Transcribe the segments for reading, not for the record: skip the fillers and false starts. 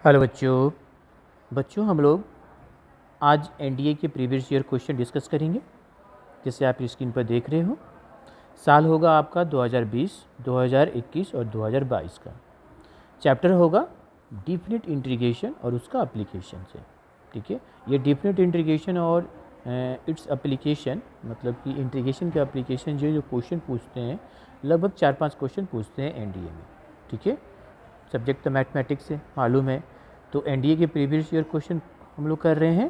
Hello बच्चों। हम लोग आज एनडीए के प्रीवियस ईयर क्वेश्चन डिस्कस करेंगे। जैसे आप स्क्रीन पर देख रहे हो, साल होगा आपका 2020, 2021 और 2022 का। चैप्टर होगा डिफिनिट इंटीग्रेशन और उसका एप्लीकेशन से। ठीक है, ये डिफिनिट इंटीग्रेशन और इट्स एप्लीकेशन मतलब कि इंटीग्रेशन का एप्लीकेशन जो क्वेश्चन पूछते हैं, लगभग 4-5 क्वेश्चन पूछते हैं एनडीए में। ठीक है, सब्जेक्ट तो मैथमेटिक्स है, मालूम है। तो एनडीए के प्रीवियस ईयर क्वेश्चन हम लोग कर रहे हैं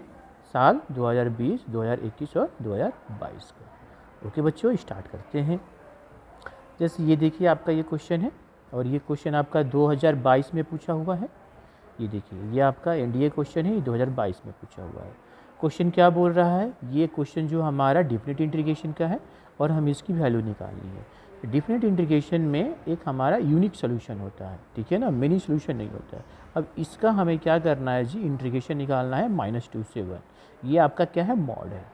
साल 2020, 2021 और 2022 का। ओके बच्चों, स्टार्ट करते हैं। जैसे ये देखिए आपका ये क्वेश्चन है और ये क्वेश्चन आपका 2022 में पूछा हुआ है। ये देखिए, ये आपका एनडीए क्वेश्चन है, 2022 में पूछा हुआ है। क्वेश्चन क्या बोल रहा है? ये क्वेश्चन जो हमारा डिफिनिट इंटीग्रेशन का है और हम इसकी वैल्यू निकालनी है। डिफिनिट इंटीग्रेशन में एक हमारा यूनिक सोल्यूशन होता है, ठीक है ना, मिनी सोल्यूशन नहीं होता है। अब इसका हमें क्या करना है जी, इंटीग्रेशन निकालना है -2 से 1। ये आपका क्या है, मॉड है।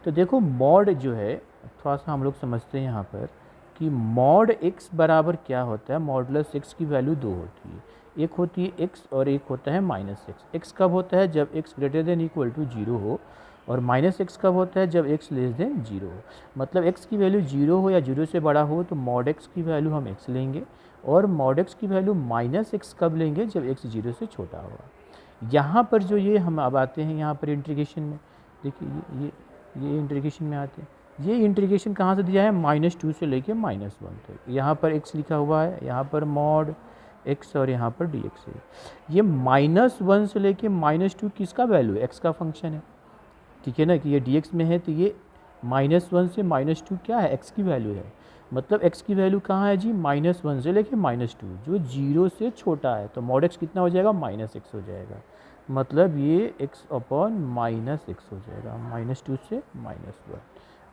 तो देखो मॉड जो है, थोड़ा सा हम लोग समझते हैं यहाँ पर कि मॉड x बराबर क्या होता है। मॉडुलस x की वैल्यू 2 होती है, एक होती है x और एक होता है -x। x कब होता है? जब x greater than equal to 0 हो, और -x कब होता है? जब x लेस देन 0 हो। मतलब x की वैल्यू 0 हो या 0 से बड़ा हो तो मॉड x की वैल्यू हम x लेंगे, और मॉड x की वैल्यू -x कब लेंगे? जब x 0 से छोटा होगा। यहाँ पर जो ये हम अब आते हैं यहाँ पर इंटीग्रेशन में, देखिए ये इंटीग्रेशन में आते हैं। ये इंटीग्रेशन कहाँ से दिया है? -2 से लेके -1 तक। यहाँ पर x लिखा हुआ है, यहाँ पर मॉड x और यहाँ पर dx है। ये -1 से लेके -2 किसका वैल्यू है? x का फंक्शन है, ठीक है ना, कि ये dx में है तो ये -1 से -2 क्या है? x की वैल्यू है। मतलब x की वैल्यू कहाँ है जी? -1 से लेके -2, जो 0 से छोटा है। तो मॉड x कितना हो जाएगा? -x हो जाएगा। मतलब ये x अपॉन -x हो जाएगा, -2 से -1।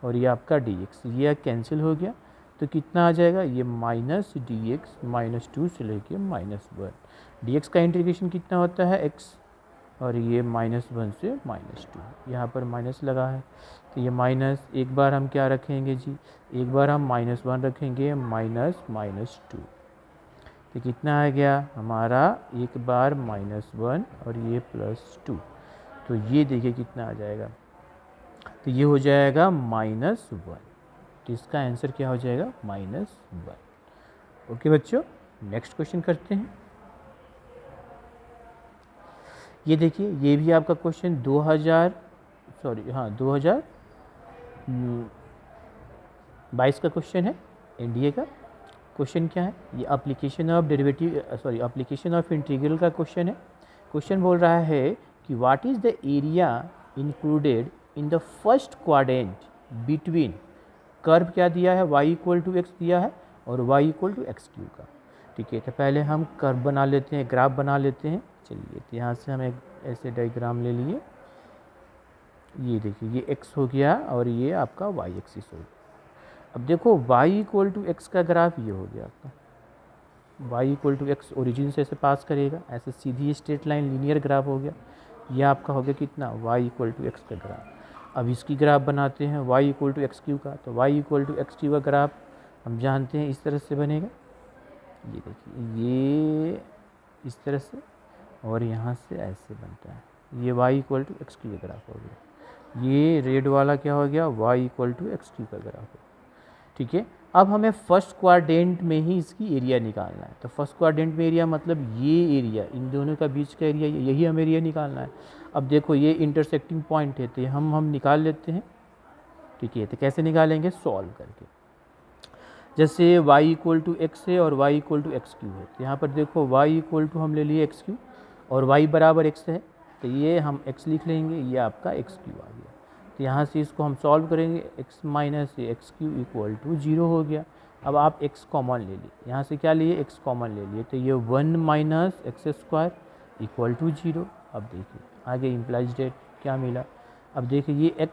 और ये आपका dx, ये कैंसिल हो गया तो कितना आ जाएगा? ये -dx -2 से लेके -1। dx का इंटीग्रेशन कितना होता है? x, और ये -1 से -2, यहाँ पर माइनस लगा है तो ये माइनस, एक बार हम क्या रखेंगे जी, एक बार हम -1 रखेंगे, -2। तो कितना आ गया हमारा? एक बार -1 और ये +2, तो ये देखिए कितना आ जाएगा, तो ये हो जाएगा -1। तो इसका आंसर क्या हो जाएगा? -1। ओके बच्चों, नेक्स्ट क्वेश्चन करते हैं। ये देखिए, ये भी आपका क्वेश्चन 2022 का क्वेश्चन है, एनडीए का। क्वेश्चन क्या है? ये application of application of integral का क्वेश्चन है। क्वेश्चन बोल रहा है कि what is the area included in the first quadrant between, curve क्या दिया है? y = x दिया है और y = x³ का। ठीक है, तो पहले हम कर्व बना लेते हैं, ग्राफ बना लेते हैं। चलिए, तो यहाँ से हम एक ऐसे डायग्राम ले लिए। ये देखिए, ये x हो गया और ये आपका y एक्सिस हो गया। अब देखो y = x का ग्राफ ये हो गया आपका, y = x ओरिजिन से ऐसे पास करेगा, ऐसे सीधी स्ट्रेट लाइन लीनियर ग्राफ हो गया। ये आपका हो गया कितना? y = x का ग्राफ। अब इसकी ग्राफ बनाते हैं y = x³ का, तो y = x³ का ग्राफ हम जानते हैं इस तरह से बनेगा। ये देखिए, ये इस तरह से और यहाँ से ऐसे बनता है। ये y = x³ का ग्राफ हो गया। ये रेड वाला क्या हो गया? y = x³ का ग्राफ हो गया। ठीक है, अब हमें फर्स्ट क्वाड्रेंट में ही इसकी एरिया निकालना है। तो फर्स्ट क्वाड्रेंट में एरिया मतलब ये एरिया, इन दोनों का बीच का एरिया, यही हमें एरिया निकालना है। अब देखो ये इंटरसेक्टिंग पॉइंट है तो हम निकाल लेते हैं। ठीक है, तो कैसे निकालेंगे? सॉल्व करके। जैसे y = x है और y = x³ है, तो यहाँ पर देखो y = हम ले लिए x³ और y बराबर x है, तो ये हम x लिख लेंगे, ये आपका x³ आ गया। तो यहाँ से इसको हम सॉल्व करेंगे, x - x³ = 0 हो गया। अब आप x कॉमन ले लिए, यहाँ से क्या लिए? x कॉमन ले लिए, तो ये 1 - x² = 0। अब देखिए आगे इम्प्लाइज डेट क्या मिला। अब देखिए ये x,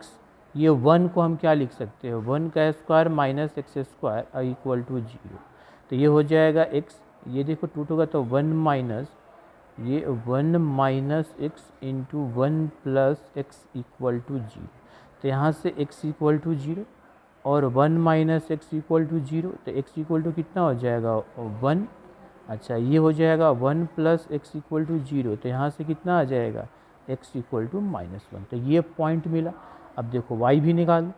ये 1 को हम क्या लिख सकते हैं? 1 का स्क्वायर - x² = 0। तो ये हो जाएगा x, ये देखो टूट होगा तो 1 माइनस ये 1 - x इंटू 1 + x = 0। तो यहाँ से x = 0 और 1 - x = 0, तो x = कितना हो जाएगा? 1 अच्छा, ये हो जाएगा 1 प्लस एक्स इक्वल टू 0, तो यहाँ से कितना आ जाएगा x इक्वल टू -1, तो ये पॉइंट मिला। अब देखो y भी निकालो,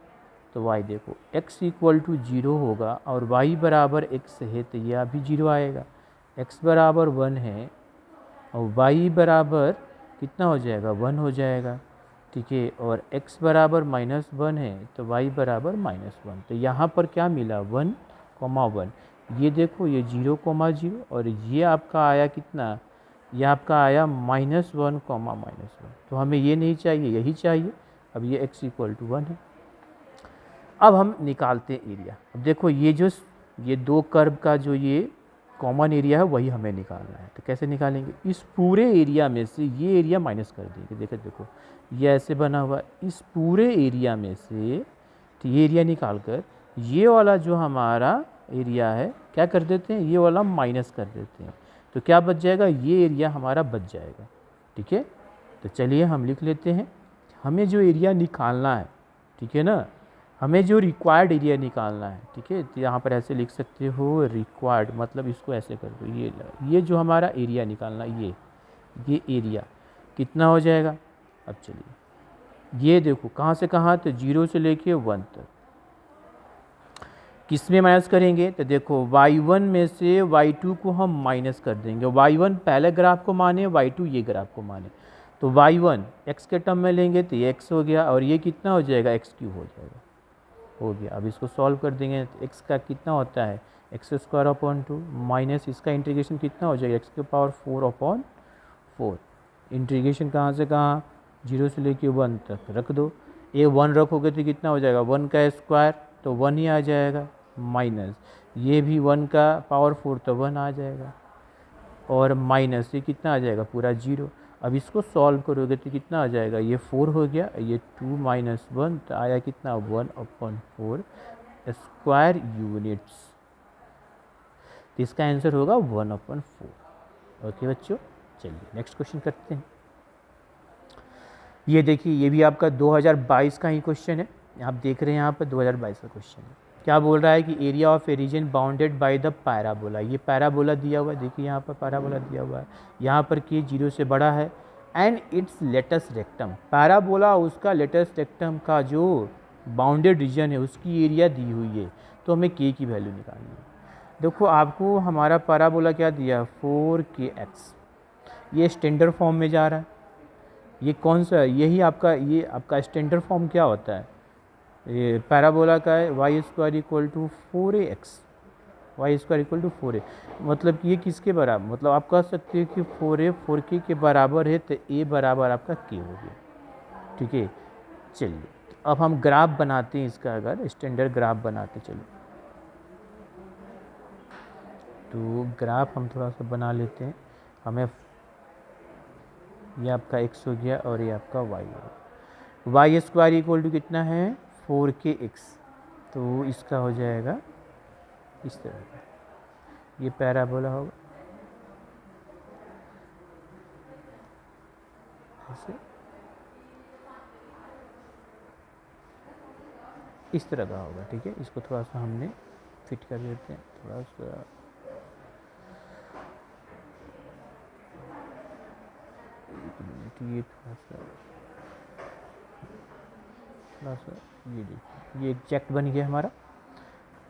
तो y देखो x इक्वल टू 0 होगा और y बराबर x है, तो यह भी 0 आएगा। x बराबर 1 है और y बराबर कितना हो जाएगा 1 हो जाएगा, ठीक है। और x बराबर -1 है तो y बराबर -1, तो यहाँ पर क्या मिला 1, 1। ये देखो ये 0, 0 और ये आपका आया कितना, ये आपका आया -1, -1, तो हमें ये नहीं चाहिए, यही चाहिए। अब ये x इक्वल टू 1 है। अब हम निकालते हैं एरिया। अब देखो ये दो कर्व का जो ये कॉमन एरिया है वही हमें निकालना है, तो कैसे निकालेंगे, इस पूरे एरिया में से ये एरिया माइनस कर देंगे। देखो ये ऐसे बना हुआ, इस पूरे एरिया में से तो ये एरिया निकाल कर ये वाला जो हमारा एरिया है क्या कर देते हैं, ये वाला माइनस कर देते हैं, तो क्या बच जाएगा, ये एरिया हमारा बच जाएगा, ठीक है। तो चलिए हम लिख लेते हैं, हमें जो एरिया निकालना है, ठीक है ना, हमें जो रिक्वायर्ड एरिया निकालना है, ठीक है। तो यहाँ पर ऐसे लिख सकते हो रिक्वायर्ड, मतलब इसको ऐसे कर दो, ये जो हमारा एरिया निकालना, ये एरिया कितना हो जाएगा। अब चलिए ये देखो कहाँ से कहाँ, तो 0 से लेके 1 तक किस में माइनस करेंगे, तो देखो y1 में से y2 को हम माइनस कर देंगे। y1 पहले ग्राफ को माने, y2 ये ग्राफ को माने, तो y1 x के टर्म में लेंगे तो ये x हो गया और ये कितना हो जाएगा x³ हो जाएगा, हो गया। अब इसको सॉल्व कर देंगे तो x का कितना होता है x² माइनस इसका इंटीग्रेशन कितना हो जाएगा x⁴/4। इंटीग्रेशन कहाँ से कहाँ, 0 से लेके 1 तक रख दो, ये 1 रखोगे तो कितना हो जाएगा 1 का स्क्वायर, तो 1 ही आ जाएगा, माइनस ये भी 1 का पावर 4 तो 1 आ जाएगा, और माइनस ये कितना आ जाएगा पूरा 0। अब इसको सॉल्व करोगे तो कितना आ जाएगा, ये 4 हो गया, ये 2 - 1 तो आया कितना 1/4 स्क्वायर यूनिट्स, तो इसका आंसर होगा 1/4। ओके बच्चों, चलिए नेक्स्ट क्वेश्चन करते हैं। ये देखिए ये भी आपका 2022 का ही क्वेश्चन है, आप देख रहे हैं यहाँ पर 2022 का क्वेश्चन है। क्या बोल रहा है कि area of A reason bounded by the parabola, ये पैराबोला दिया हुआ है, देखिए यहाँ पर पैराबोला दिया हुआ है, यहाँ पर कि 0 से बड़ा है, and it's latus rectum, parabola उसका लेटेस्ट रेक्टम का जो बाउंडेड रीजन है उसकी एरिया दी हुई है, तो हमें के की वैल्यू निकालनी है। देखो आपको हमारा पैराबोला क्या दिया 4kx, ये स्टैंडर्ड फॉर्म में जा रहा है, ये कौन सा है, यही आपका ये आपका स्टैंडर्ड फॉर्म क्या होता है, ये पैराबोला का है y² = 4ax, y² = 4a, मतलब कि ये किसके बराबर, मतलब आप कह सकते हो कि 4a 4k के बराबर है, तो a बराबर आपका k हो गया, ठीक है। चलिए अब हम ग्राफ बनाते हैं इसका, अगर स्टैंडर्ड ग्राफ बनाते चलो, तो ग्राफ हम थोड़ा सा बना लेते हैं, हमें ये आपका x हो गया और ये आपका y हो गया, y² = कितना है 4kx, तो इसका हो जाएगा इस तरह का, ये पैराबोला होगा ऐसे, इस तरह का होगा, ठीक है। इसको थोड़ा सा हमने फिट कर देते हैं, थोड़ा सा ये थोड़ा सा ये देखिए ये एग्जैक्ट बन गया हमारा,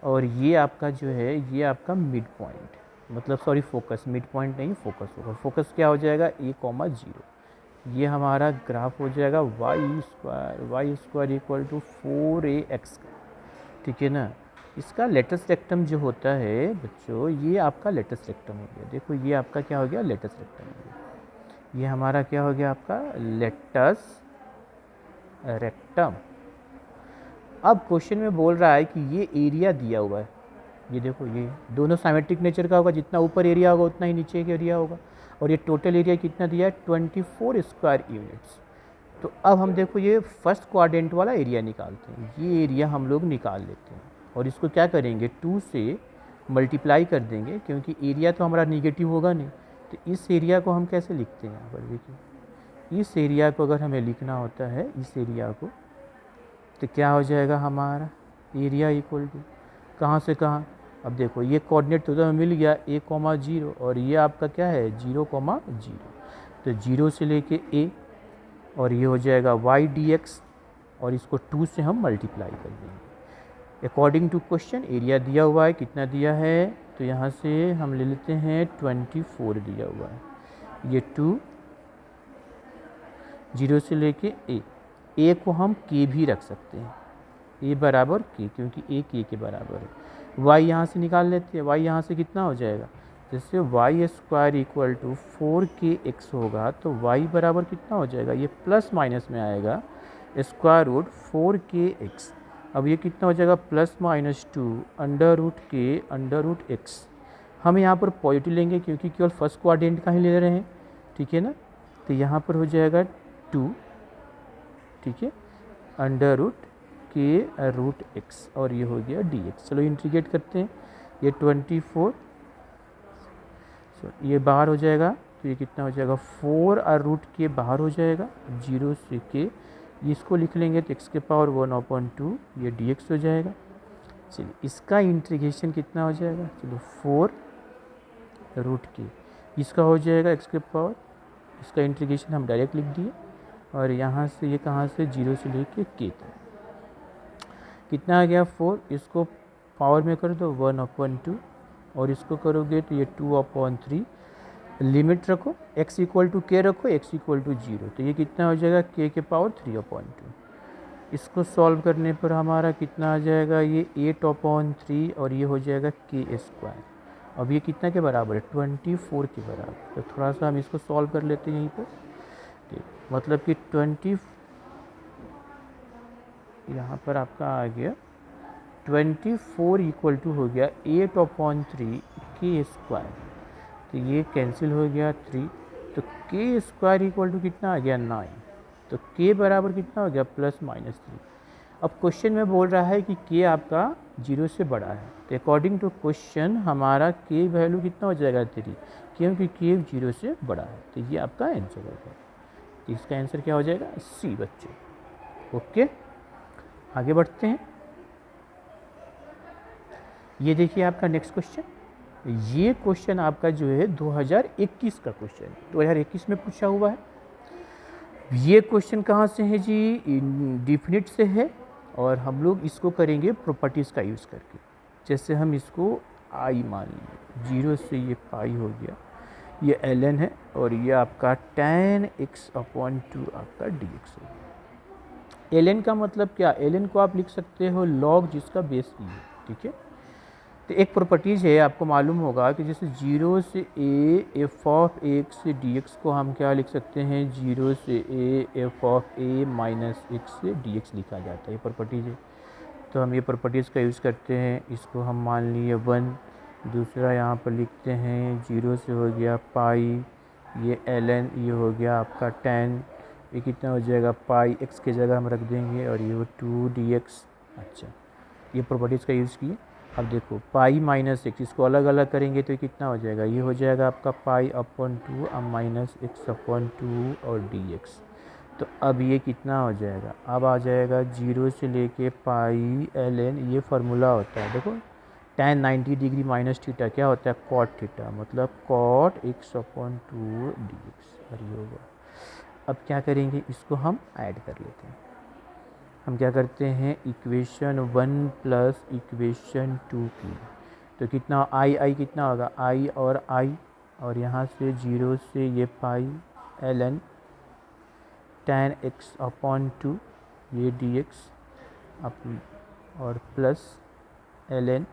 और ये आपका जो है ये आपका मिड पॉइंट, मतलब सॉरी फोकस, मिड पॉइंट नहीं फोकस होगा, फोकस क्या हो जाएगा a,0, ये हमारा ग्राफ हो जाएगा y² = 4ax, ठीक है ना। इसका लेटेस्ट रेक्टम जो होता है बच्चों, ये आपका लेटेस्ट रेक्टम हो गया, देखो ये आपका क्या हो गया लेटेस्ट रेक्टम हो गया, ये हमारा क्या हो गया आपका लेटेस्ट रेक्टम। अब क्वेश्चन में बोल रहा है कि ये एरिया दिया हुआ है, ये देखो ये दोनों सिमेट्रिक नेचर का होगा, जितना ऊपर एरिया होगा उतना ही नीचे का एरिया होगा, और ये टोटल एरिया कितना दिया है 24 स्क्वायर यूनिट्स। तो अब हम देखो ये फर्स्ट क्वाड्रेंट वाला एरिया निकालते हैं, ये एरिया हम लोग निकाल लेते हैं और इसको क्या करेंगे 2 से मल्टीप्लाई कर देंगे, क्योंकि एरिया तो हमारा निगेटिव होगा नहीं, तो इस एरिया को हम कैसे लिखते हैं, यहाँ पर देखिए इस एरिया को अगर हमें लिखना होता है इस एरिया को, तो क्या हो जाएगा हमारा एरिया इक्वल टू कहाँ से कहाँ अब देखो ये कोऑर्डिनेट तो हमें मिल गया a, 0 और ये आपका क्या है 0, 0। तो 0 से लेके a और ये हो जाएगा y dx और इसको 2 से हम मल्टीप्लाई कर देंगे। अकॉर्डिंग टू क्वेश्चन एरिया दिया हुआ है, कितना दिया है, तो यहाँ से हम ले लेते हैं 24 दिया हुआ है। ये 2 0 से लेके a को हम k भी रख सकते हैं, a बराबर k, क्योंकि a k के बराबर है। y यहाँ से निकाल लेते हैं, y यहाँ से कितना हो जाएगा, जैसे Y square equal to 4kx होगा तो y बराबर कितना हो जाएगा, ये प्लस माइनस में आएगा स्क्वायर रूट 4kx। अब ये कितना हो जाएगा प्लस माइनस 2 अंडर रूट के अंडर रूट एक्स। हम यहाँ पर पॉजिटिव लेंगे क्योंकि केवल फर्स्ट क्वाड्रेंट का ही ले रहे हैं, ठीक है ना। तो यहाँ पर हो जाएगा 2, ठीक है, अंडर रूट के रूट एक्स और ये हो गया dx। चलो इंटीग्रेट करते हैं, ये 24 ये बाहर हो जाएगा तो ये कितना हो जाएगा 4 और रूट के बाहर हो जाएगा 0 से के, इसको लिख लेंगे तो x के पावर 1/2 ये dx हो जाएगा। चलिए इसका इंटीग्रेशन कितना हो जाएगा, चलो 4 रूट के, इसका हो जाएगा x के पावर, इसका इंटीग्रेशन हम डायरेक्ट लिख दिए और यहाँ से ये कहाँ से 0 से लेके के तक कितना आ गया 4, इसको पावर में कर दो 1/2 और इसको करोगे तो ये 2/3, लिमिट रखो x इक्वल टू के रखो, x इक्वल टू 0, तो ये कितना हो जाएगा k के पावर 3/2। इसको सॉल्व करने पर हमारा कितना आ जाएगा, ये 8/3 और ये हो जाएगा k स्क्वायर। अब ये कितना के बराबर है 24 के बराबर। तो थोड़ा सा हम इसको सॉल्व कर लेते हैं यहीं पर, मतलब कि 20 यहाँ पर आपका आ गया 24 इक्वल टू हो गया 8/3 के स्क्वायर, तो ये कैंसिल हो गया 3, तो के स्क्वायर इक्वल टू कितना आ गया 9, तो के बराबर कितना हो गया प्लस माइनस 3। अब क्वेश्चन में बोल रहा है कि के आपका 0 से बड़ा है, तो अकॉर्डिंग टू क्वेश्चन हमारा के वैल्यू कितना हो जाएगा 3, क्योंकि के 0 से बड़ा है, तो ये आपका आंसर होगा। तो इसका आंसर क्या हो जाएगा सी बच्चे। ओके आगे बढ़ते हैं, ये देखिए आपका नेक्स्ट क्वेश्चन। ये क्वेश्चन आपका जो है 2021 का क्वेश्चन, 2021 में पूछा हुआ है। ये क्वेश्चन कहाँ से है जी, डिफिनिट से है और हम लोग इसको करेंगे प्रॉपर्टीज़ का यूज़ करके। जैसे हम इसको आई मान लीजिए, 0 से ये पाई हो गया, ये ln है और ये आपका tan x/2 आपका dx है। ln का मतलब क्या, ln को आप लिख सकते हो log जिसका बेस e है, ठीक है। तो एक प्रॉपर्टीज़ है, आपको मालूम होगा कि जैसे 0 से a f(x) से dx को हम क्या लिख सकते हैं, 0 से a f(a) माइनस x से dx लिखा जाता है, ये प्रॉपर्टीज़ है। तो हम ये प्रॉपर्टीज़ का यूज़ करते हैं, इसको हम मान लिए 1, दूसरा यहाँ पर लिखते हैं 0 से हो गया पाई, ये ln, ये हो गया आपका tan, ये कितना हो जाएगा पाई, x की जगह हम रख देंगे और ये 2 dx। अच्छा ये प्रॉपर्टीज़ का यूज़ किए। अब देखो पाई माइनस एक्स, इसको अलग अलग करेंगे तो ये कितना हो जाएगा, ये हो जाएगा आपका पाई/2 अब माइनस x/2 और dx। तो अब ये कितना हो जाएगा, अब आ जाएगा 0 से लेके पाई ln, ये फार्मूला होता है देखो tan 90 डिग्री माइनस थीटा क्या होता है cot थीटा, मतलब cot x/2 dx और ये होगा। अब क्या करेंगे, इसको हम ऐड कर लेते हैं। हम क्या करते हैं, इक्वेशन 1 प्लस इक्वेशन 2 की, तो कितना आई कितना होगा आई और आई, और यहाँ से 0 से ये पाई ln tan x/2 ये dx और प्लस ln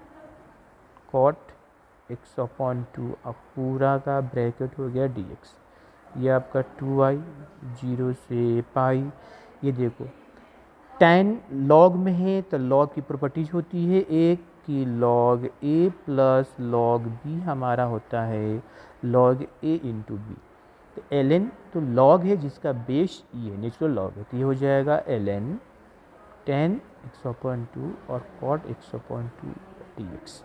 cot x/2 अब पूरा का ब्रैकेट हो गया dx। ये आपका 2i 0 से पाई, ये देखो tan log में है तो log की प्रॉपर्टीज होती है एक कि log a plus log b हमारा होता है log a इंटू बी। तो ln तो log है जिसका बेस e है, नेचुरल लॉग है, तो ये हो जाएगा ln tan x/2 और cot x/2 dx,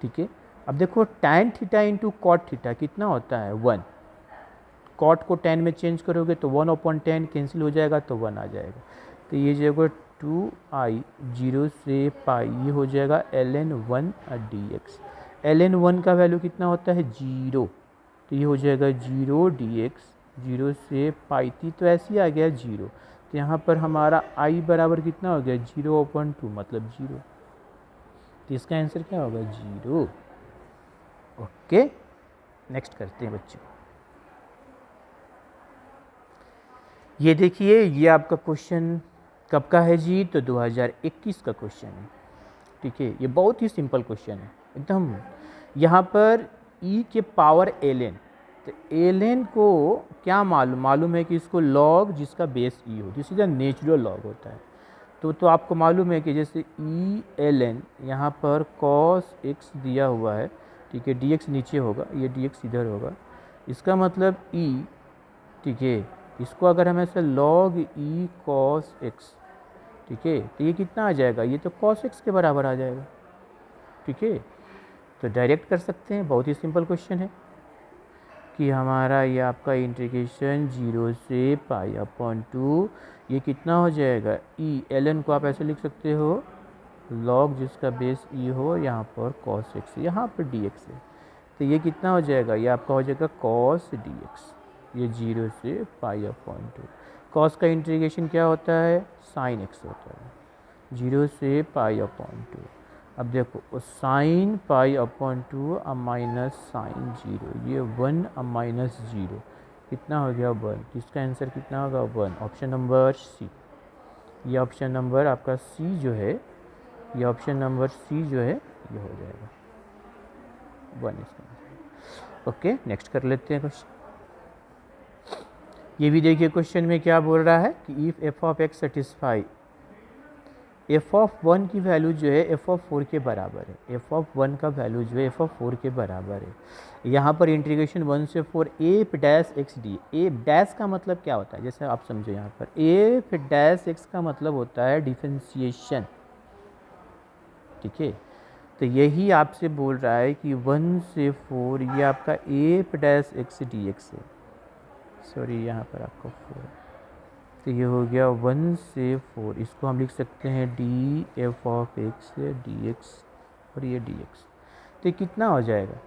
ठीक है। अब देखो tan theta into cot theta कितना होता है 1, cot को tan में चेंज करोगे तो 1/10 कैंसिल हो जाएगा तो 1 आ जाएगा। तो ये जो 2i 0 से पाई, ये हो जाएगा ln1 dx। ln1 का वैल्यू कितना होता है 0, तो ये हो जाएगा 0 dx 0 से पाई थी, तो ऐसे ही आ गया 0। तो यहाँ पर हमारा i बराबर कितना हो गया 0/2 मतलब 0। तो इसका आंसर क्या होगा 0। ओके, नेक्स्ट करते हैं बच्चों। ये देखिए, ये आपका क्वेश्चन कब का है जी, तो 2021 का क्वेश्चन है। ठीक है, ये बहुत ही सिंपल क्वेश्चन है एकदम। यहाँ पर e के पावर ln, तो ln को क्या मालूम है कि इसको log जिसका बेस e हो, this is a natural log होता है। तो आपको मालूम है कि जैसे e ln यहाँ पर cos x दिया हुआ है, ठीक है, dx नीचे होगा, ये dx इधर होगा, इसका मतलब e, ठीक है, इसको अगर हम ऐसे log e cos x, ठीक है, तो ये कितना आ जाएगा, ये तो cos x के बराबर आ जाएगा। ठीक है, तो डायरेक्ट कर सकते हैं, बहुत ही सिंपल क्वेश्चन है कि हमारा ये आपका इंटीग्रेशन 0 से π/2, ये कितना हो जाएगा e ln को आप ऐसे लिख सकते हो log जिसका बेस e हो, यहाँ पर cos x, यहाँ पर dx है, तो ये कितना हो जाएगा, ये आपका हो जाएगा cos dx, ये 0 से π/2। cos का इंटीग्रेशन क्या होता है sin x होता है, 0 से π/2। अब देखो साइन π/2 अब माइनस साइन 0, ये 1 अब माइनस 0, कितना हो गया 1। इसका आंसर कितना होगा 1, ऑप्शन नंबर सी। ये ऑप्शन नंबर आपका सी जो है, ये ऑप्शन नंबर सी जो है ये हो जाएगा 1 इसका आंसर। ओके, नेक्स्ट कर लेते हैं क्वेश्चन। ये भी देखिए क्वेश्चन में क्या बोल रहा है कि if F of x satisfy F of 1 की वैल्यू जो है एफ ऑफ 4 के बराबर है, एफ ऑफ 1 का वैल्यू जो है एफ ऑफ 4 के बराबर है। यहाँ पर इंटीग्रेशन 1 से 4 एफ डैश एक्स डी, ए डैश का मतलब क्या होता है, जैसे आप समझो यहाँ पर एफ डैश एक्स का मतलब होता है डिफरेंशिएशन। ठीक है, तो यही आपसे बोल रहा है कि 1 से 4 ये आपका F dash x d x है, सॉरी यहाँ पर आपका 4, तो ये हो गया 1 से 4, इसको हम लिख सकते हैं D F of x d x, और ये डी एक्स, तो कितना हो जाएगा,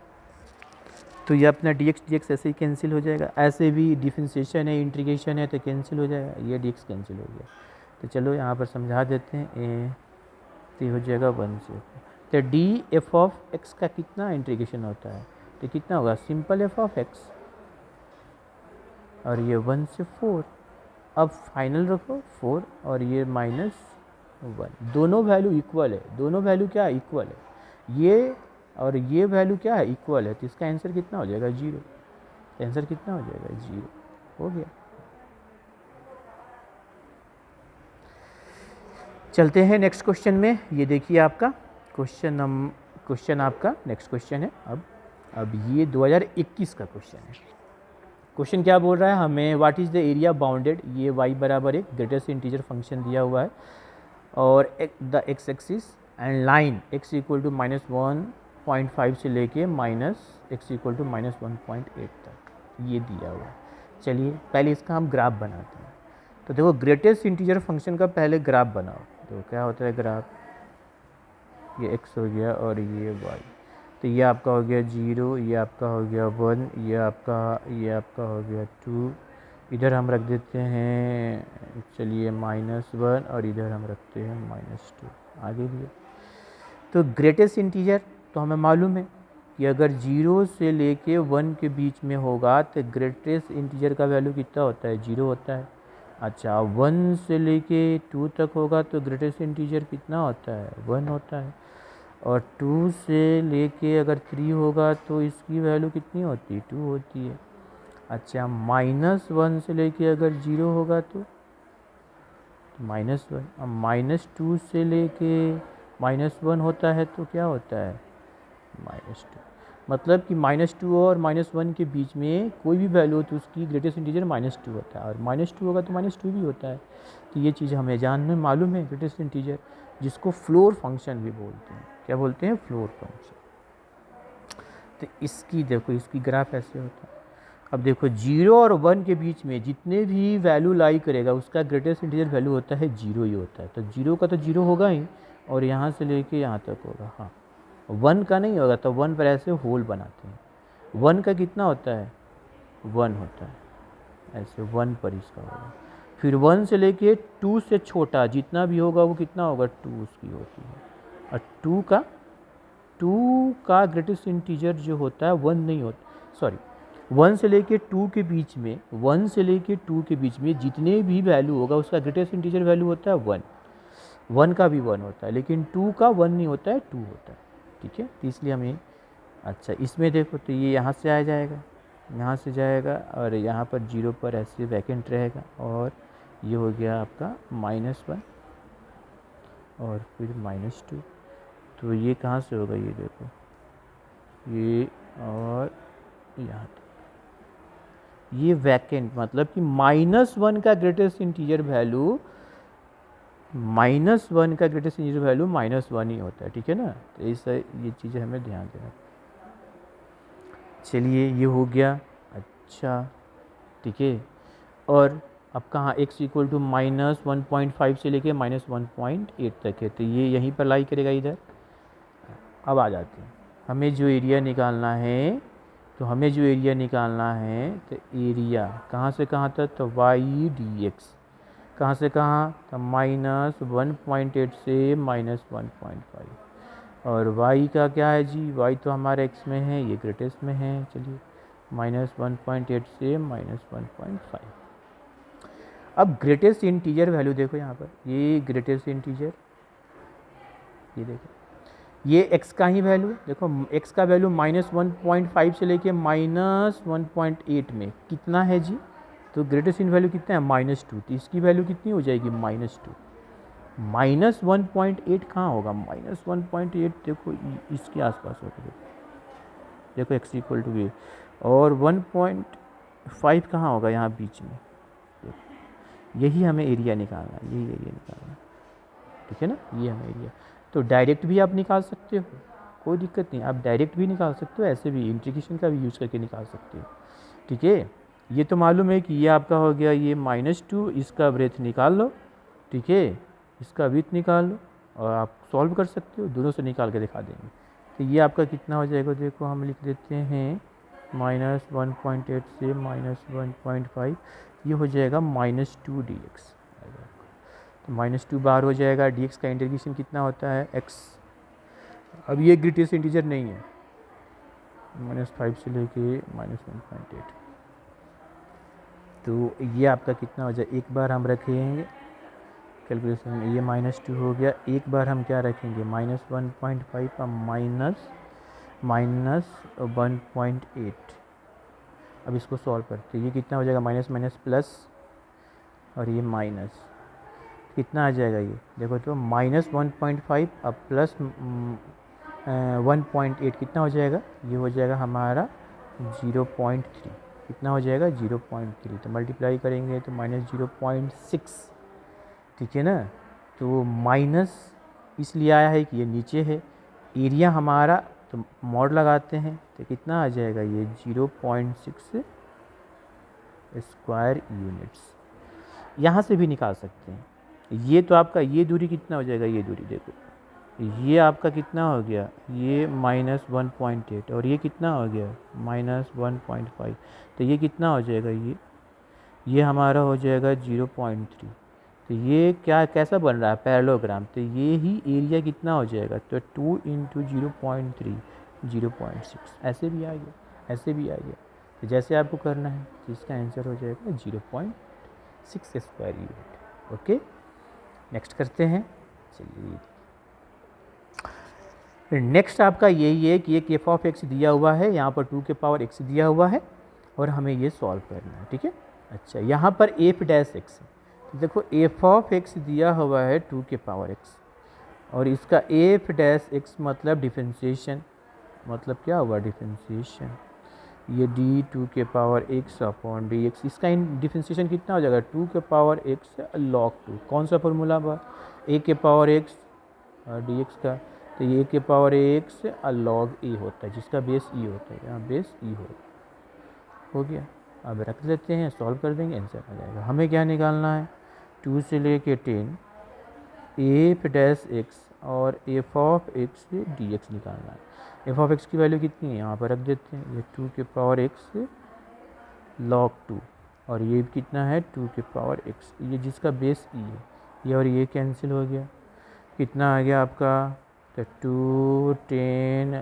तो ये अपना डी एक्स ऐसे ही कैंसिल हो जाएगा, ऐसे भी डिफरेंशिएशन है इंटीग्रेशन है तो कैंसिल हो जाएगा, ये डी एक्स कैंसिल हो गया। तो चलो यहाँ पर समझा देते हैं, तो हो जाएगा 1 से 4, तो डी एफ ऑफ एक्स का कितना इंटीग्रेशन होता है, तो कितना होगा सिंपल एफ ऑफ एक्स, और ये 1 से 4, अब फाइनल रखो 4 और ये -1, दोनों वैल्यू इक्वल है, दोनों वैल्यू क्या है इक्वल है, ये और ये वैल्यू क्या है इक्वल है, तो इसका आंसर कितना हो जाएगा 0, आंसर कितना हो जाएगा 0, हो गया। चलते हैं नेक्स्ट क्वेश्चन में। ये देखिए आपका क्वेश्चन आपका नेक्स्ट क्वेश्चन है। अब ये 2021 का क्वेश्चन है। क्वेश्चन क्या बोल रहा है हमें, what is the area bounded, ये y बराबर एक ग्रेटेस्ट इंटीजर फंक्शन दिया हुआ है और the x axis and line x equal to -1.5 से लेके x इक्वल टू -1.8 तक ये दिया हुआ है। चलिए पहले इसका हम ग्राफ बनाते हैं। तो देखो ग्रेटेस्ट इंटीजर फंक्शन का पहले ग्राफ बनाओ, तो क्या होता है ग्राफ, ये x हो गया और ये y, तो ये आपका हो गया 0, ये आपका हो गया 1, ये आपका हो गया 2, इधर हम रख देते हैं चलिए -1 और इधर हम रखते हैं -2, आगे भी। तो ग्रेटेस्ट इंटीजर तो हमें मालूम है कि अगर 0 से लेके 1 के बीच में होगा तो ग्रेटेस्ट इंटीजर का वैल्यू कितना होता है 0 होता है। अच्छा 1 से लेके 2 तक होगा तो ग्रेटेस्ट इंटीजर कितना होता है 1 होता है, और 2 से लेके अगर 3 होगा तो इसकी वैल्यू कितनी होती है 2 होती है। अच्छा -1 से लेके अगर 0 होगा तो -1, अब -2 से लेके -1 होता है तो क्या होता है -2, मतलब कि -2 और -1 के बीच में कोई भी वैल्यू हो तो उसकी ग्रेटेस्ट इंटीजर -2 होता है, और -2 होगा तो -2 भी होता है। तो ये चीज़ हमें जानने मालूम है ग्रेटेस्ट इंटीजर, जिसको फ्लोर फंक्शन भी बोलते हैं। क्या बोलते हैं फ्लोर फंक्शन। तो इसकी देखो इसकी ग्राफ ऐसे होता है। अब देखो 0 और 1 के बीच में जितने भी वैल्यू लाई करेगा उसका ग्रेटेस्ट इंटीजर वैल्यू होता है 0 ही होता है। तो 0 का तो 0 होगा ही, और यहाँ से लेके यहाँ तक होगा। हाँ, 1 का नहीं होगा, तो 1 पर ऐसे होल बनाते हैं। 1 का कितना होता है? 1 होता है, ऐसे 1 पर इसका होगा। फिर 1 से लेके 2 से छोटा जितना भी होगा वो कितना होगा? 2 उसकी होती है। और 2 का ग्रेटेस्ट इंटीजर जो होता है 1 नहीं होता, सॉरी, 1 से लेके 2 के बीच में, 1 से लेके 2 के बीच में जितने भी वैल्यू होगा उसका ग्रेटेस्ट इंटीजर वैल्यू होता है 1। 1 का भी 1 होता है, लेकिन 2 का 1 नहीं होता है, 2 होता है। ठीक है, तो इसलिए हमें, अच्छा इसमें देखो तो ये यहाँ से आ जाएगा, यहाँ से जाएगा, और यहाँ पर 0 पर ऐसे वैकेंट रहेगा, और ये हो गया आपका -1 और फिर -2। तो ये कहाँ से होगा? ये देखो, ये और यहाँ तक ये वैकेंट, मतलब कि -1 का ग्रेटेस्ट इंटीजर वैल्यू, -1 का ग्रेटेस्ट इंटीजर वैल्यू -1 ही होता है। ठीक है ना, तो इस ये चीज़ें हमें ध्यान देना। चलिए ये हो गया। अच्छा ठीक है, और अब कहाँ x इक्वल टू -1.5 से लेके -1.8 तक है, तो ये यहीं पर लाई करेगा इधर। अब आ जाते हैं, हमें जो एरिया निकालना है, तो हमें जो एरिया निकालना है, तो एरिया कहाँ से कहाँ तक? तो y dx, कहाँ से कहाँ? तो -1.8 से -1.5, और y का क्या है जी? y तो हमारे x में है, ये ग्रेटेस्ट में है। चलिए -1.8 से -1.5। अब ग्रेटेस्ट इंटीजर वैल्यू देखो यहाँ पर, ये ग्रेटेस्ट इंटीजर, ये देखो ये x का ही वैल्यू, देखो x का वैल्यू -1.5 से लेके -1.8 में कितना है जी? तो ग्रेटेस्ट इन वैल्यू कितना है? -2। तो इसकी वैल्यू कितनी हो जाएगी? -2। -1.8 कहाँ होगा? -1.8 देखो इसके आसपास होगा, देखो x इक्वल टू ये, और 1.5 कहाँ होगा? यहाँ बीच में। यही हमें एरिया निकालना है, यही एरिया निकालना है। ठीक है ना, ये हमें एरिया, तो डायरेक्ट भी आप निकाल सकते हो, कोई दिक्कत नहीं, आप डायरेक्ट भी निकाल सकते हो, ऐसे भी इंटीग्रेशन का भी यूज़ करके निकाल सकते हो। ठीक है, ये तो मालूम है कि ये आपका हो गया ये -2, इसका ब्रेथ निकाल लो। ठीक है, इसका विड्थ निकाल लो, और आप सॉल्व कर सकते हो, दोनों से निकाल के दिखा देंगे। तो ये आपका कितना हो जाएगा? देखो हम लिख देते हैं -1.8 से -1.5, ये हो जाएगा -2 dx। तो -2 बाहर हो जाएगा, dx का इंटीग्रेशन कितना होता है? x। अब ये ग्रेटेस्ट इंटीजर नहीं है, -5 से लेके -1.8, तो ये आपका कितना हो जाए? एक बार हम रखेंगे कैलकुलेशन में, ये -2 हो गया, एक बार हम क्या रखेंगे? -1.5 का -1.8। अब इसको सॉल्व करते हैं, ये कितना हो जाएगा? माइनस माइनस प्लस, और ये माइनस कितना आ जाएगा? ये देखो तो -1.5 अब प्लस 1.8 कितना हो जाएगा? ये हो जाएगा हमारा 0.3। कितना हो जाएगा? 0.3। तो मल्टीप्लाई करेंगे तो -0.6। ठीक है ना, तो माइनस इसलिए आया है कि ये नीचे है, एरिया हमारा, तो मॉड लगाते हैं तो कितना आ जाएगा? ये 0.6 स्क्वायर यूनिट्स। यहाँ से भी निकाल सकते हैं। ये तो आपका ये दूरी कितना हो जाएगा? ये दूरी देखो, ये आपका कितना हो गया? ये -1.8, और ये कितना हो गया? -1.5। तो ये कितना हो जाएगा? ये हमारा हो जाएगा 0.3। तो ये क्या कैसा बन रहा है? पैरेललोग्राम। तो ये ही एरिया कितना हो जाएगा? तो 2 × 0.3 0.6। ऐसे भी आ गया, ऐसे भी आ गया, तो जैसे आपको करना है, तो इसका आंसर हो जाएगा 0.6 स्क्वायर यूनिट। ओके, नेक्स्ट करते हैं। चलिए नेक्स्ट आपका यही है कि एक f(x) दिया हुआ है, यहाँ पर 2 के पावर x दिया हुआ है, और हमें ये सॉल्व करना है। ठीक है, अच्छा यहाँ पर f' x, देखो f(x) दिया हुआ है 2 के पावर x, और इसका f' मतलब डिफरेंशिएशन, मतलब क्या हुआ? डिफरेंशिएशन। ये d2 के पावर x अपॉन dx, इसका डिफरेंशिएशन कितना हो जाएगा? 2 के पावर x log 2। कौन सा फॉर्मूला हुआ? a के पावर x और dx का, तो ये a के पावर x log a होता है, जिसका बेस e होता है, यहाँ बेस e हो गया। अब रख लेते हैं, सॉल्व कर देंगे, आंसर आ जाएगा। हमें क्या निकालना है, 2 से लेके 10 एफ डैश एक्स और एफ ऑफ एक्स से डी एक्स निकालना है। एफ ऑफ एक्स की वैल्यू कितनी है, यहाँ पर रख देते हैं, ये 2 के पावर एक्स log 2 और ये कितना है 2 के पावर एक्स, ये जिसका बेस ई है, ये और ये कैंसिल हो गया, कितना आ गया आपका, तो 2 10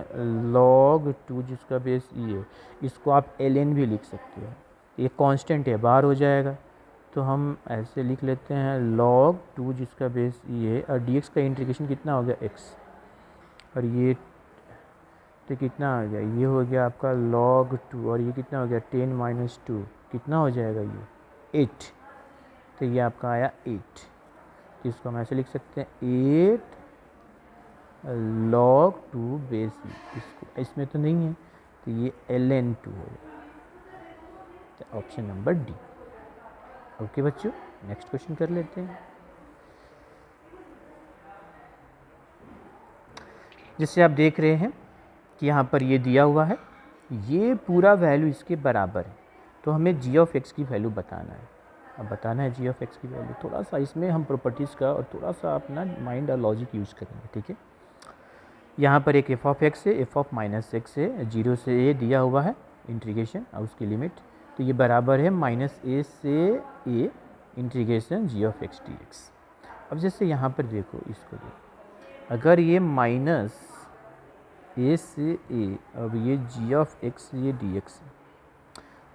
log 2 जिसका बेस ई है, इसको आप ln भी लिख सकते हो, ये कांस्टेंट है बाहर हो जाएगा, तो हम ऐसे लिख लेते हैं log 2 जिसका बेस ई है, और dx का इंटीग्रेशन कितना हो गया x, और ये तो कितना आ गया, ये हो गया आपका log 2 और ये कितना हो गया 10 माइनस 2, कितना हो जाएगा ये 8, तो ये आपका आया 8, तो इसको हम ऐसे लिख सकते हैं 8 log 2 बेस ई, इसको इसमें तो नहीं है, तो ये ln 2 हो गया, तो ऑप्शन नंबर डी। ओके बच्चों, नेक्स्ट क्वेश्चन कर लेते हैं। जिससे आप देख रहे हैं कि यहाँ पर ये दिया हुआ है, ये पूरा वैल्यू इसके बराबर है, तो हमें जी ऑफ एक्स की वैल्यू बताना है। अब बताना है जी ऑफ एक्स की वैल्यू, थोड़ा सा इसमें हम प्रॉपर्टीज़ का और थोड़ा सा अपना माइंड और लॉजिक यूज़ करेंगे, ठीक है। यहाँ पर एक एफ ऑफ एक्स है, एफ ऑफ माइनस एक्स है, 0 से ए दिया हुआ है इंटीग्रेशन और उसकी लिमिट, तो ये बराबर है माइनस ए से a integration g of x d x. अब जैसे यहाँ पर देखो, इसको देखो, अगर ये माइनस ए से ए, अब ये जी ऑफ एक्स ये डी एक्स है,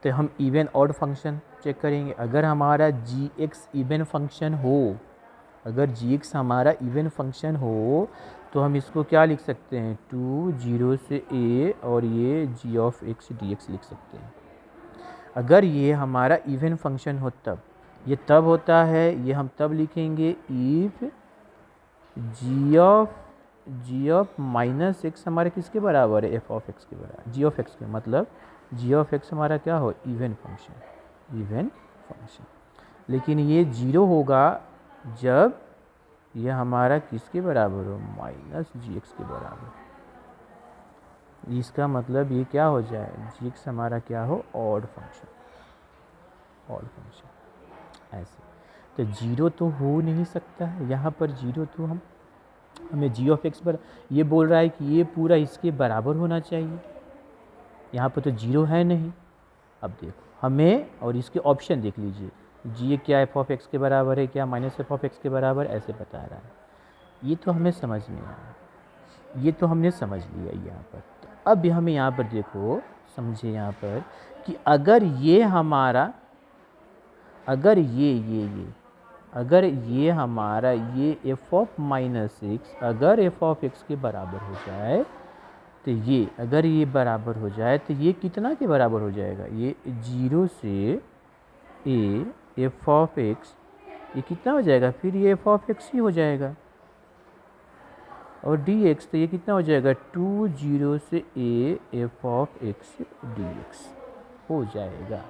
तो हम इवन ऑड फंक्शन चेक करेंगे। अगर हमारा जी एक्स इवन फंक्शन हो, अगर जी एक्स हमारा इवन फंक्शन हो, तो हम इसको क्या लिख सकते हैं, 2 0 से ए और ये जी ऑफ एक्स डी एक्स लिख सकते हैं। अगर ये हमारा इवन फंक्शन हो तब, ये तब होता है, ये हम तब लिखेंगे if g of minus x हमारे किसके बराबर है, एफ ऑफ एक्स के बराबर, जी ऑफ एक्स के, मतलब जी ऑफ एक्स हमारा क्या हो, इवन फंक्शन, इवन फंक्शन। लेकिन ये 0 होगा जब ये हमारा किसके बराबर हो, माइनस जी एक्स के बराबर, इसका मतलब ये क्या हो जाए, जी एक्स हमारा क्या हो, ऑड फंक्शन, ऑड फंक्शन ऐसे। तो 0 तो हो नहीं सकता है यहाँ पर, 0 तो हमें जी ऑफ एक्स पर ये बोल रहा है कि ये पूरा इसके बराबर होना चाहिए, यहाँ पर तो 0 है नहीं। अब देखो हमें, और इसके ऑप्शन देख लीजिए, जी क्या एफ ऑफ एक्स के बराबर है, क्या माइनस एफ ऑफ एक्स के बराबर, ऐसे बता रहा है, ये तो हमें समझ में आया, ये तो हमने समझ लिया यहाँ पर। तो अब हमें यहाँ पर देखो, समझे यहाँ पर कि अगर ये हमारा, अगर अगर ये हमारा ये एफ ऑफ माइनस एक्स अगर एफ ऑफ एक्स के बराबर हो जाए, तो ये अगर ये बराबर हो जाए तो ये कितना के बराबर हो जाएगा, ये 0 से ए एफ ऑफ एक्स, ये कितना हो जाएगा, फिर ये एफ ऑफ एक्स ही हो जाएगा, और डी एक्स तो ये कितना हो जाएगा, 2 0 से A F of x d x हो जाएगा।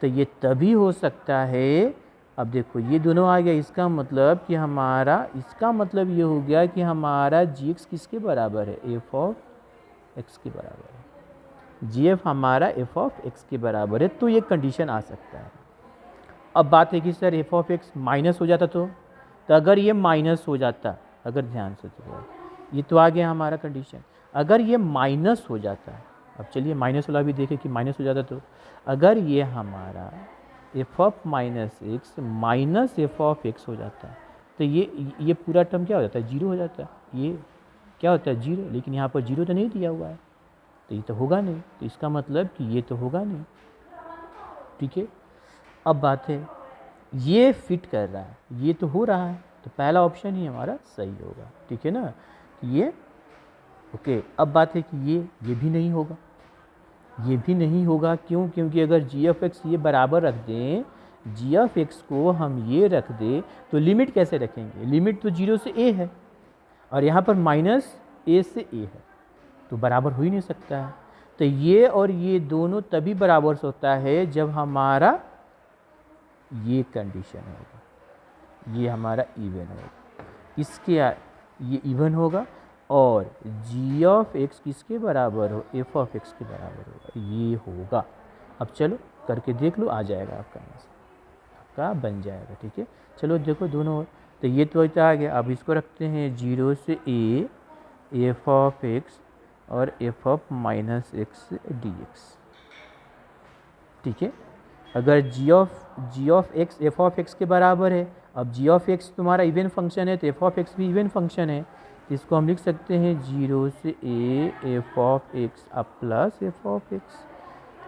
तो ये तभी हो सकता है, अब देखो ये दोनों आ गया, इसका मतलब कि हमारा, इसका मतलब ये हो गया कि हमारा जी एक्स किसके बराबर है, एफ ऑफ एक्स के बराबर है, जी एफ हमारा एफ ऑफ एक्स के बराबर है, तो ये कंडीशन आ सकता है। अब बात है कि sir F of x minus हो जाता तो अगर ये माइनस हो जाता, अगर ध्यान से तो ये तो आ गया हमारा कंडीशन, अगर ये माइनस हो जाता है, अब चलिए माइनस वाला भी देखें कि माइनस हो जाता तो, अगर ये हमारा F of minus x minus F of x हो जाता है, तो ये पूरा टर्म क्या हो जाता है, 0 हो जाता है, ये क्या होता है 0, लेकिन यहाँ पर 0 तो नहीं दिया हुआ है, तो ये तो होगा नहीं, तो इसका मतलब कि ये तो होगा नहीं, ठीक है। अब बात है ये फिट कर रहा है, ये तो हो रहा है, तो पहला ऑप्शन ही हमारा सही होगा, ठीक है ना, ये ओके। अब बात है कि ये भी नहीं होगा, ये भी नहीं होगा, क्यों, क्योंकि अगर जी ऑफ एक्स ये बराबर रख दें, जी ऑफ एक्स को हम ये रख दें, तो लिमिट कैसे रखेंगे, लिमिट तो 0 से ए है और यहाँ पर माइनस ए से ए है, तो बराबर हो ही नहीं सकता है। तो ये और ये दोनों तभी बराबर होता है जब हमारा ये कंडीशन होगा, ये हमारा इवन होगा, इसके ये इवन होगा, और जी ऑफ एक्स किसके बराबर हो, एफ ऑफ एक्स के बराबर होगा, ये होगा। अब चलो करके देख लो, आ जाएगा आपका आंसर, आपका बन जाएगा। ठीक है, चलो देखो दोनों, तो ये तो आ गया। अब इसको रखते हैं 0 से a एफ ऑफ एक्स और f of minus x d x. ठीक है, अगर g of x f of x के बराबर है, अब जी ऑफ एक्स तुम्हारा इवन फंक्शन है तो एफ ऑफ एक्स भी इवन फंक्शन है, तो इसको हम लिख सकते हैं 0 से a एफ ऑफ एक्स अब प्लस एफ ऑफ एक्स।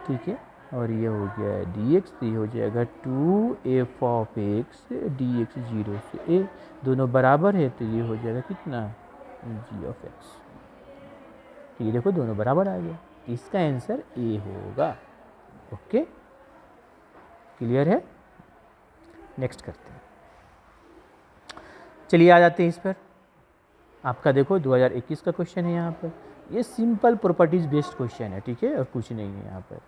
ठीक है, और ये हो गया है डी एक्स, तो ये हो जाएगा 2 F of x d x 0 से a, दोनों बराबर है तो ये हो जाएगा कितना, जी ऑफ एक्स। तो ये देखो दोनों बराबर आ गया, इसका आंसर ए होगा। ओके, क्लियर है। नेक्स्ट करते हैं, चलिए आ जाते हैं इस पर। आपका देखो 2021 का क्वेश्चन है यहाँ पर, ये सिंपल प्रॉपर्टीज बेस्ड क्वेश्चन है। ठीक है, और कुछ नहीं है यहाँ पर।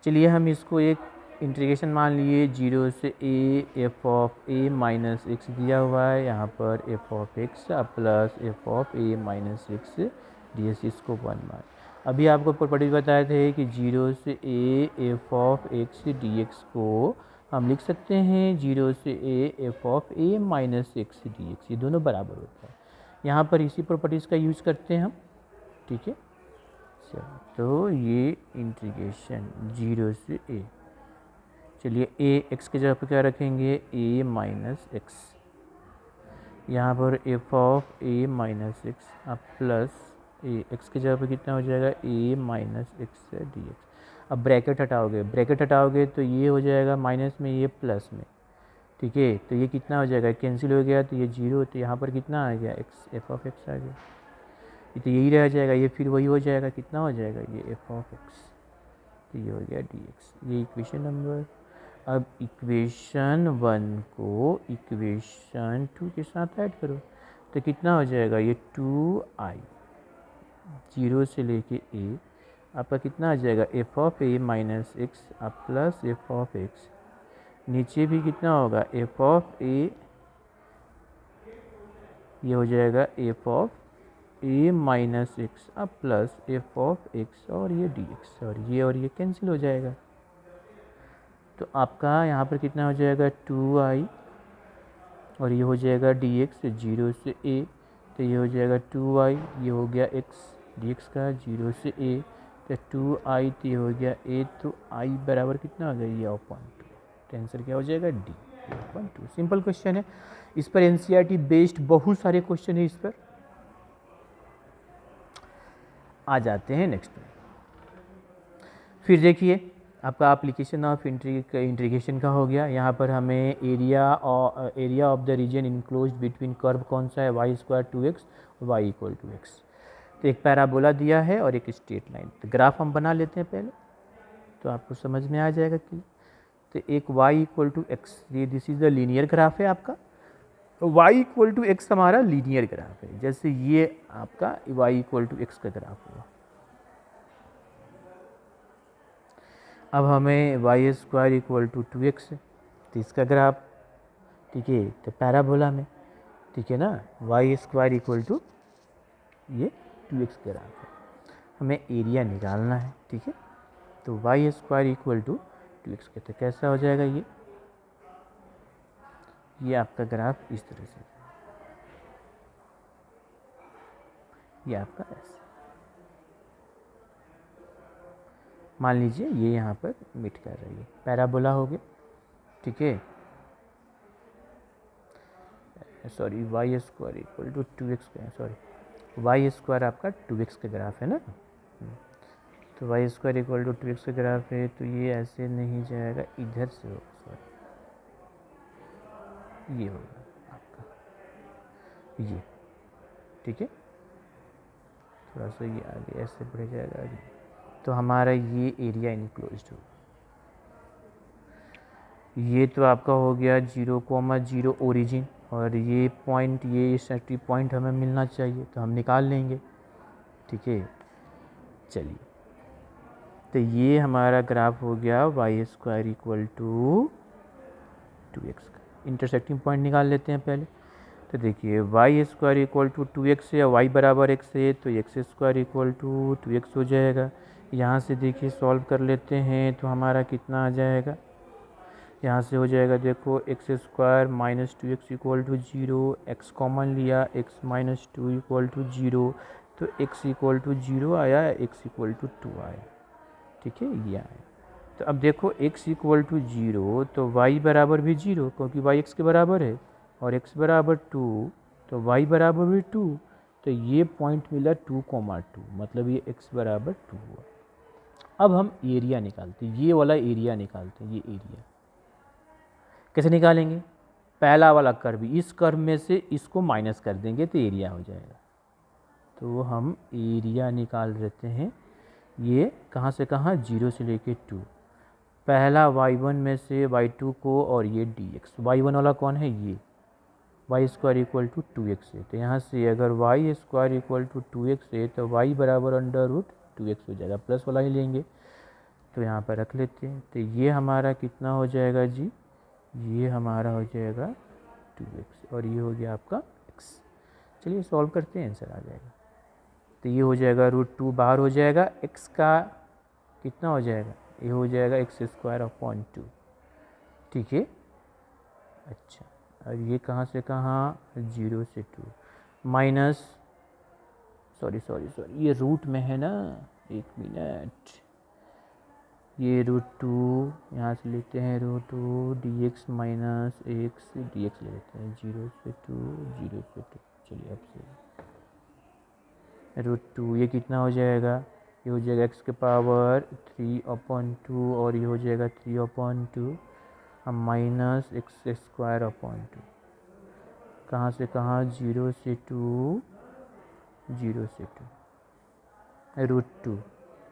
चलिए हम इसको एक इंटीग्रेशन मान लिए 0 से a f of a minus x दिया हुआ है, यहाँ पर F of x plus F of a minus x D S, इसको 1 मान। अभी आपको प्रॉपर्टीज बताए थे कि 0 से a f of x d x को हम लिख सकते हैं 0 से a f of a minus x d x, ये दोनों बराबर होता है। यहाँ पर इसी प्रॉपर्टीज़ का यूज करते हैं हम। ठीक है, तो ये इंटीग्रेशन 0 से a, चलिए a x के जगह पर क्या रखेंगे, a माइनस एक्स, यहाँ पर F of a minus x अब प्लस a, x के जगह पर कितना हो जाएगा, a minus x d x. अब ब्रैकेट हटाओगे तो ये हो जाएगा माइनस में, ये प्लस में। ठीक है, तो ये कितना हो जाएगा, कैंसिल हो गया तो ये 0, तो यहाँ पर कितना आ गया, एक्स एफ ऑफ एक्स आ गया। ये तो यही रह जाएगा, ये फिर वही हो जाएगा, कितना हो जाएगा, ये एफ ऑफ एक्स, तो ये हो गया डी एक्स। ये इक्वेशन नंबर। अब इक्वेशन 1 को इक्वेशन 2 के साथ ऐड करो तो कितना हो जाएगा, ये 2i 0 से लेके a, आपका कितना आ जाएगा, F of a minus x अब प्लस एफ ऑफ एक्स, नीचे भी कितना होगा, एफ ऑफ a, ये हो जाएगा F of a minus x अब प्लस एफ ऑफ एक्स और ये डी एक्स, और ये कैंसिल हो जाएगा। तो आपका यहाँ पर कितना हो जाएगा, 2i और ये हो जाएगा डी एक्स 0 से a, तो ये हो जाएगा 2i, ये हो गया x डी एक्स का 0 से a, तो 2i, तो ये हो गया a, तो i बराबर कितना हो गया, ये अपॉन 2, तो आंसर क्या हो जाएगा, d अपॉन 2। सिंपल क्वेश्चन है, इस पर एनसीईआरटी बेस्ड बहुत सारे क्वेश्चन है इस पर। आ जाते हैं नेक्स्ट में, फिर देखिए आपका एप्लीकेशन ऑफ इंटीग्रेशन का हो गया। यहाँ पर हमें area of the region enclosed between curve कौन सा है, y square 2x y equal to x. तो एक पैराबोला दिया है और एक स्ट्रेट लाइन, तो ग्राफ हम बना लेते हैं पहले, तो आपको समझ में आ जाएगा कि तो एक y इक्वल टू एक्स, ये this is the linear graph है आपका, y इक्वल टू एक्स हमारा लीनियर ग्राफ है, जैसे ये आपका y इक्वल टू एक्स का ग्राफ हुआ। अब हमें Y square equal to 2x है, तो इसका ग्राफ, ठीक है, तो पैराबोला में, ठीक है ना, वाई स्क्वायर इक्वल टू ये 2x ग्राफ है, हमें एरिया निकालना है। ठीक है, तो Y square equal to 2x कहते हैं, कैसा हो जाएगा, ये आपका ग्राफ इस तरह से, ये आपका ऐसे, मान लीजिए ये यहाँ पर मीट कर रही है, पैराबोला हो गया। ठीक है, sorry y square equal to 2x का, सॉरी वाई स्क्वायर आपका 2x का ग्राफ है ना, तो Y square equal to 2x का ग्राफ है, तो ये ऐसे नहीं जाएगा, इधर से होगा, सॉरी ये होगा आपका ये। ठीक है, थोड़ा सा ये आगे ऐसे बढ़ जाएगा आगे, तो हमारा ये एरिया इनक्लोज्ड होगा। ये तो आपका हो गया 0,0 ओरिजिन, और ये पॉइंट, ये सेंट्री पॉइंट हमें मिलना चाहिए, तो हम निकाल लेंगे। ठीक है, चलिए, तो ये हमारा ग्राफ हो गया Y square equal to 2x का। इंटरसेक्टिंग पॉइंट निकाल लेते हैं पहले, तो देखिए Y square equal to 2x है, वाई बराबर x है, तो x square equal to 2x हो जाएगा। यहाँ से देखिए सॉल्व कर लेते हैं तो हमारा कितना आ जाएगा, यहाँ से हो जाएगा देखो x square minus 2x equal to 0, x common लिया, x माइनस 2 इक्वल टू 0, तो x इक्वल टू 0 आया, x इक्वल टू 2 आया। ठीक है, ये आया। तो अब देखो x इक्वल टू 0 तो y बराबर भी 0 क्योंकि y x के बराबर है, और x बराबर 2 तो y बराबर भी 2, तो ये पॉइंट मिला 2,2, मतलब ये x बराबर 2 हुआ। अब हम एरिया निकालते हैं, ये वाला एरिया निकालते हैं। ये एरिया कैसे निकालेंगे, पहला वाला कर्व, इस कर्व में से इसको माइनस कर देंगे तो एरिया हो जाएगा। तो हम एरिया निकाल लेते हैं, ये कहाँ से कहाँ, 0 से लेके 2, पहला y1 में से y2 को, और ये dx, y1 वाला कौन है, ये Y square equal to 2x है। तो यहाँ से अगर Y square equal to 2x है तो y बराबर अंडर रूट 2x हो जाएगा, प्लस वाला ही लेंगे तो यहाँ पर रख लेते हैं। तो ये हमारा कितना हो जाएगा जी, ये हमारा हो जाएगा 2x, और ये हो गया आपका x। चलिए सॉल्व करते हैं, आंसर आ जाएगा। तो ये हो जाएगा √2 बाहर हो जाएगा, x का कितना हो जाएगा, ये हो जाएगा एक्स स्क्वायर अपॉन 2। ठीक है, अच्छा, और ये कहाँ से कहाँ, 0 से 2 माइनस, सॉरी, ये रूट में है ना, एक मिनट, ये √2 यहाँ से लेते हैं, √2 dx माइनस एक्स dx ले लेते हैं, 0 से 2, 0 से 2। चलिए अब से √2 ये कितना हो जाएगा, ये हो जाएगा x के पावर 3/2, और ये हो जाएगा 3/2, हम माइनस एक्स स्क्वायर अपॉन 2, कहाँ से कहाँ, 0 से 2, 0 से 2, √2,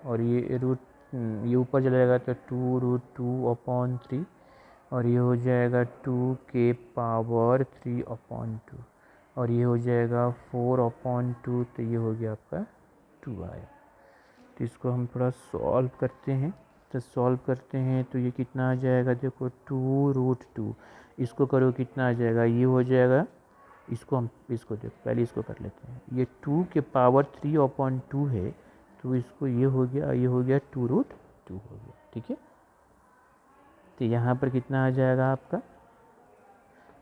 और ये ऊपर चला जाएगा तो 2√2/3, और ये हो जाएगा 2 के पावर 3/2, और ये हो जाएगा 4/2, तो ये हो गया आपका 2 आया। तो इसको हम थोड़ा सॉल्व करते हैं, तो सॉल्व करते हैं तो ये कितना आ जाएगा, देखो 2√2, इसको करो कितना आ जाएगा, ये हो जाएगा, इसको देखो पहले इसको कर लेते हैं, ये 2 के पावर 3/2 है, तो इसको ये हो गया 2√2 हो गया। ठीक है, तो यहाँ पर कितना आ जाएगा आपका,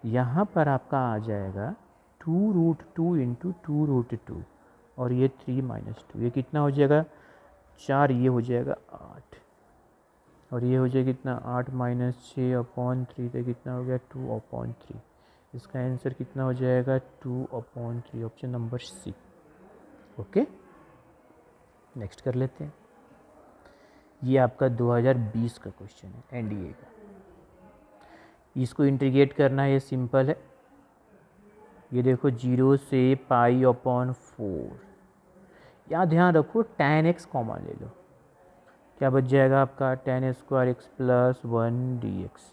यहाँ पर आपका आ जाएगा 2√2 इंटू 2√2, और ये 3 - 2, ये कितना हो जाएगा 4, ये हो जाएगा 8, और ये हो जाएगा कितना 8 - 6/3, तो कितना हो गया 2/3। इसका आंसर कितना हो जाएगा 2/3, option number C. Okay, next कर लेते हैं। ये आपका 2020 का क्वेश्चन है, एनडीए का। इसको इंटीग्रेट करना है, ये सिंपल है। ये देखो 0 से π/4, यहाँ ध्यान रखो tan x कॉमन ले लो, क्या बच जाएगा आपका tan² x प्लस 1 dx।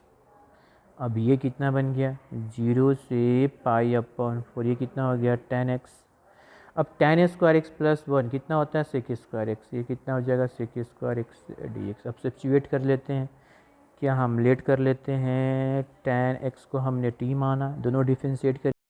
अब ये कितना बन गया, 0 से π/4, ये कितना हो गया tan x। अब tan² x प्लस 1 कितना होता है sec² x, ये कितना हो जाएगा sec² x dx। अब सब्स्टिट्यूट कर लेते हैं, क्या हम लेट कर लेते हैं, tan x को हमने t माना, दोनों डिफ्रेंशिएट